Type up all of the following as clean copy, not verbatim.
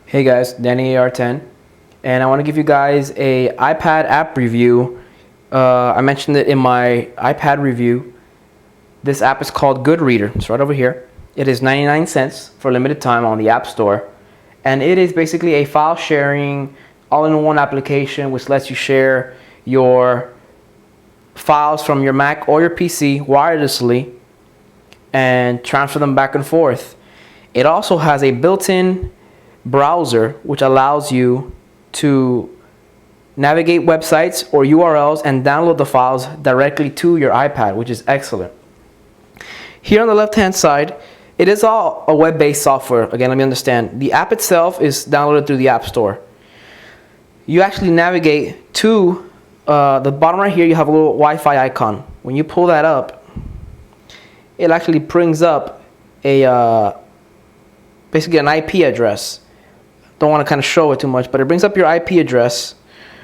Hey guys, Danny AR10, and I want to give you guys a iPad app review. I mentioned it in my iPad review. This app is called GoodReader. It's right over here. It is 99 cents for a limited time on the App Store, and it is basically a file sharing all-in-one application which lets you share your files from your Mac or your PC wirelessly and transfer them back and forth. It also has a built-in browser which allows you to navigate websites or URLs and download the files directly to your iPad, which is excellent. Here on the left hand side, it is all a web-based software. Again, let me understand. The app itself is downloaded through the App Store. You actually navigate to the bottom right here. You have a little Wi-Fi icon. When you pull that up, it actually brings up a basically an IP address. Don't want to kind of show it too much, but it brings up your IP address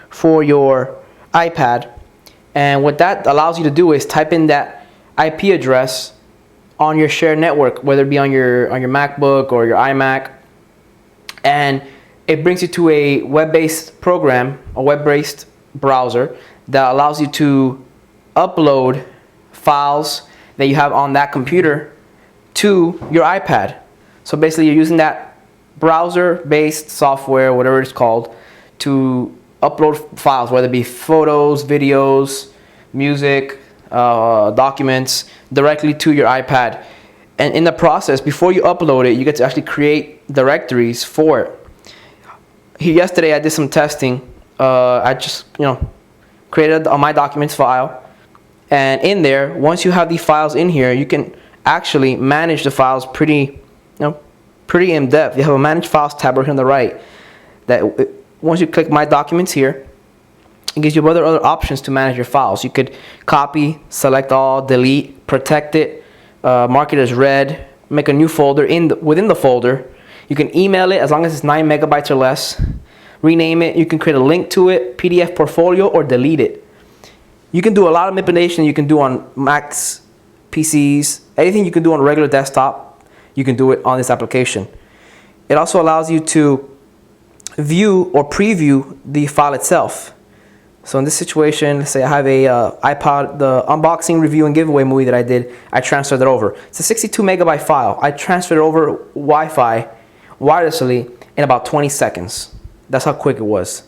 for your iPad, and what that allows you to do is type in that IP address on your shared network, whether it be on your MacBook or your iMac, and it brings you to a web-based program, a web-based browser that allows you to upload files that you have on that computer to your iPad. So basically you're using that browser-based software, whatever it's called, to upload files, whether it be photos, videos, music, documents, directly to your iPad. And in the process, before you upload it, you get to actually create directories for it. Yesterday I did some testing. I just created a My Documents file, and in there, once you have these files in here, you can actually manage the files pretty in depth. You have a Manage Files tab right here on the right. That once you click My Documents here, it gives you other options to manage your files. You could copy, select all, delete, protect it, mark it as read, make a new folder within the folder. You can email it as long as it's 9 megabytes or less. Rename it. You can create a link to it, PDF portfolio, or delete it. You can do a lot of manipulation. You can do on Macs, PCs, anything you can do on a regular desktop. You can do it on this application. It also allows you to view or preview the file itself. So in this situation, let's say I have a iPod, the unboxing review and giveaway movie that I did, I transferred it over. It's a 62 megabyte file. I transferred it over Wi-Fi wirelessly in about 20 seconds. That's how quick it was.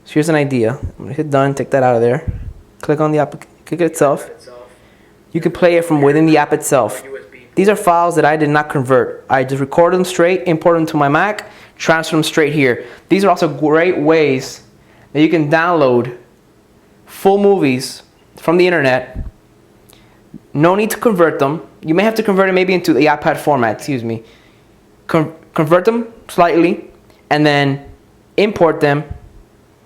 So here's an idea. I'm gonna hit done, take that out of there. Click on the app, click it itself. You can play it from within the app itself. These are files that I did not convert. I just recorded them straight, import them to my Mac, transfer them straight here. These are also great ways that you can download full movies from the internet. No need to convert them. You may have to convert it maybe into the iPad format, excuse me. Convert them slightly and then import them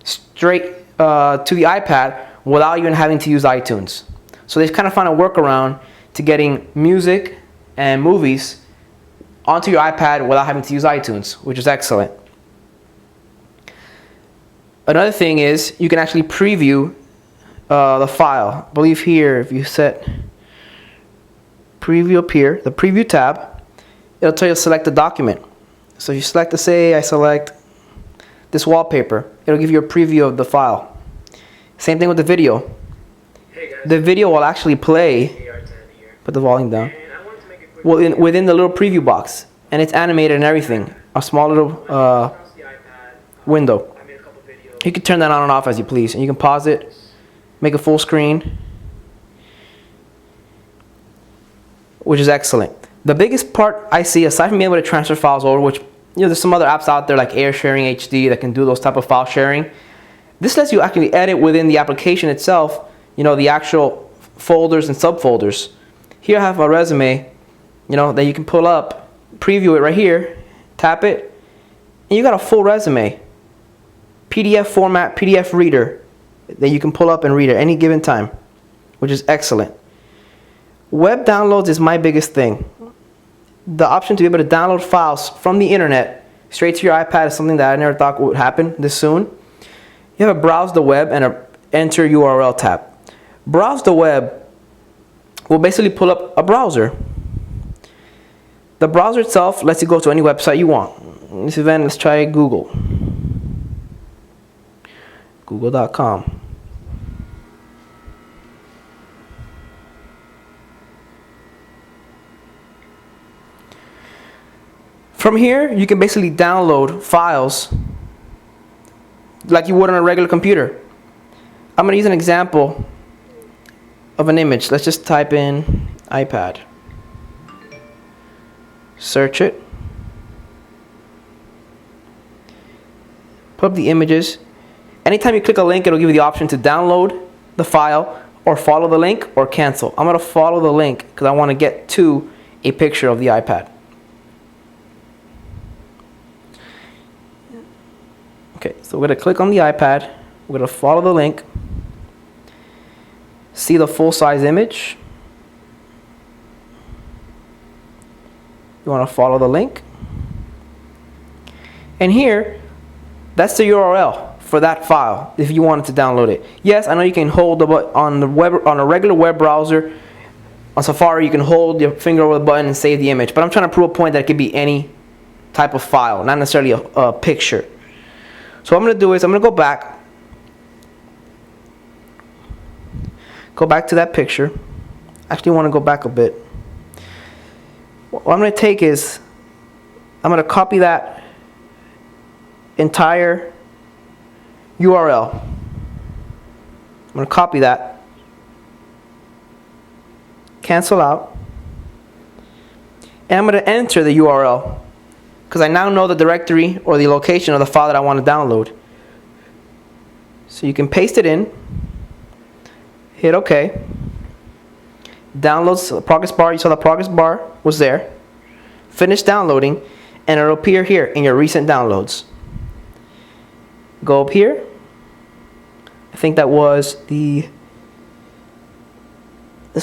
straight to the iPad without even having to use iTunes. So they kind of find a workaround to getting music and movies onto your iPad without having to use iTunes, which is excellent. Another thing is you can actually preview the file. I believe here, if you set preview up here, the preview tab, it'll tell you to select the document. So if you select, let's say I select this wallpaper, it'll give you a preview of the file. Same thing with the video. Hey guys, the video will actually play. Put the volume down. Within the little preview box, and it's animated and everything. A small little window. You can turn that on and off as you please, and you can pause it, make a full screen, which is excellent. The biggest part I see, aside from being able to transfer files over, which there's some other apps out there like Air Sharing HD that can do those type of file sharing. This lets you actually edit within the application itself. The actual folders and subfolders. Here I have a resume. That you can pull up, preview it right here, tap it, and you got a full resume. PDF format, PDF reader that you can pull up and read at any given time, which is excellent. Web downloads is my biggest thing. The option to be able to download files from the internet straight to your iPad is something that I never thought would happen this soon. You have a browse the web and a enter URL tab. Browse the web will basically pull up a browser. The browser itself lets you go to any website you want. In this event, let's try Google. Google.com. From here, you can basically download files like you would on a regular computer. I'm going to use an example of an image. Let's just type in iPad. Search it. Put up the images. Anytime you click a link, it'll give you the option to download the file or follow the link or cancel. I'm going to follow the link because I want to get to a picture of the iPad. Okay, so we're going to click on the iPad. We're going to follow the link. See the full-size image. You want to follow the link. And here, that's the URL for that file if you wanted to download it. Yes, I know you can hold the button on the web, on a regular web browser. On Safari, you can hold your finger over the button and save the image. But I'm trying to prove a point that it could be any type of file, not necessarily a picture. So what I'm going to do is I'm going to go back to that picture. Actually, I want to go back a bit. What I'm going to take is I'm going to copy that entire URL. I'm going to copy that, cancel out, and I'm going to enter the URL because I now know the directory or the location of the file that I want to download. So you can paste it in, hit OK, downloads the progress bar. You saw the progress bar was there. Finish downloading, and it'll appear here in your recent downloads. Go up here. I think that was this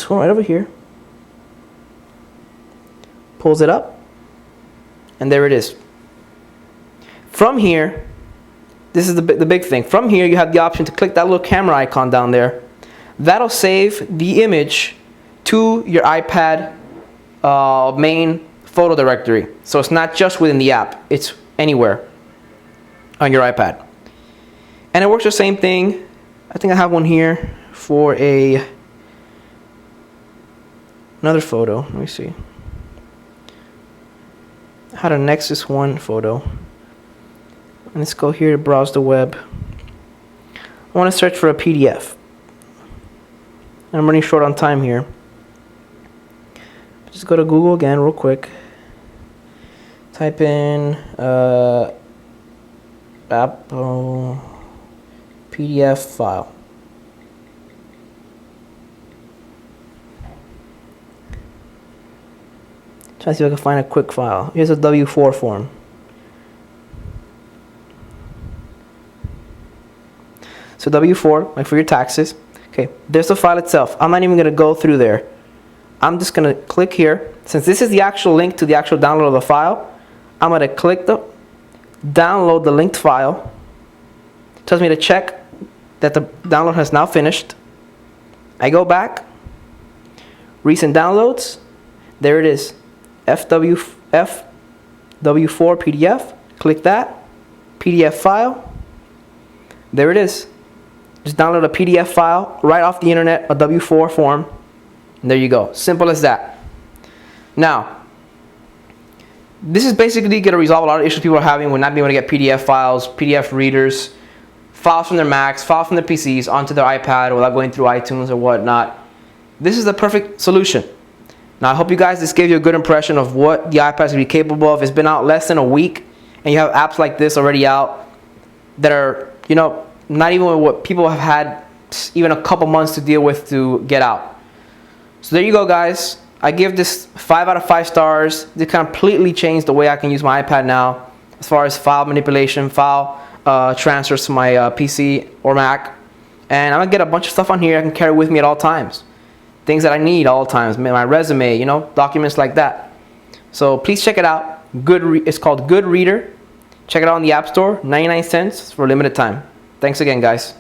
one right over here. Pulls it up, and there it is. From here, this is the big thing. From here, you have the option to click that little camera icon down there. That'll save the image to your iPad main photo directory. So it's not just within the app, it's anywhere on your iPad. And it works the same thing. I think I have one here for another photo. Let me see. I had a Nexus 1 photo. And let's go here to browse the web. I want to search for a PDF. I'm running short on time here. Just go to Google again real quick. Type in Apple PDF file. Try to see if I can find a quick file. Here's a W4 form. So W4, like for your taxes. Okay, there's the file itself. I'm not even going to go through there. I'm just going to click here. Since this is the actual link to the actual download of the file, I'm going to click the download the linked file. It tells me to check that the download has now finished. I go back, recent downloads, there it is, FW4 PDF, click that, PDF file, there it is. Just download a PDF file right off the internet, a W4 form, and there you go. Simple as that. Now, this is basically going to resolve a lot of issues people are having with not being able to get PDF files, PDF readers, files from their Macs, files from their PCs onto their iPad without going through iTunes or whatnot. This is the perfect solution. Now, I hope you guys, this gave you a good impression of what the iPad is going to be capable of. It's been out less than a week, and you have apps like this already out that are, you know, not even what people have had even a couple months to deal with to get out. So there you go, guys. I give this 5 out of 5 stars. It completely changed the way I can use my iPad now as far as file manipulation, file transfers to my PC or Mac. And I'm going to get a bunch of stuff on here I can carry with me at all times. Things that I need all times, my resume, you know, documents like that. So please check it out. It's called GoodReader. Check it out in the App Store, 99 cents for a limited time. Thanks again, guys.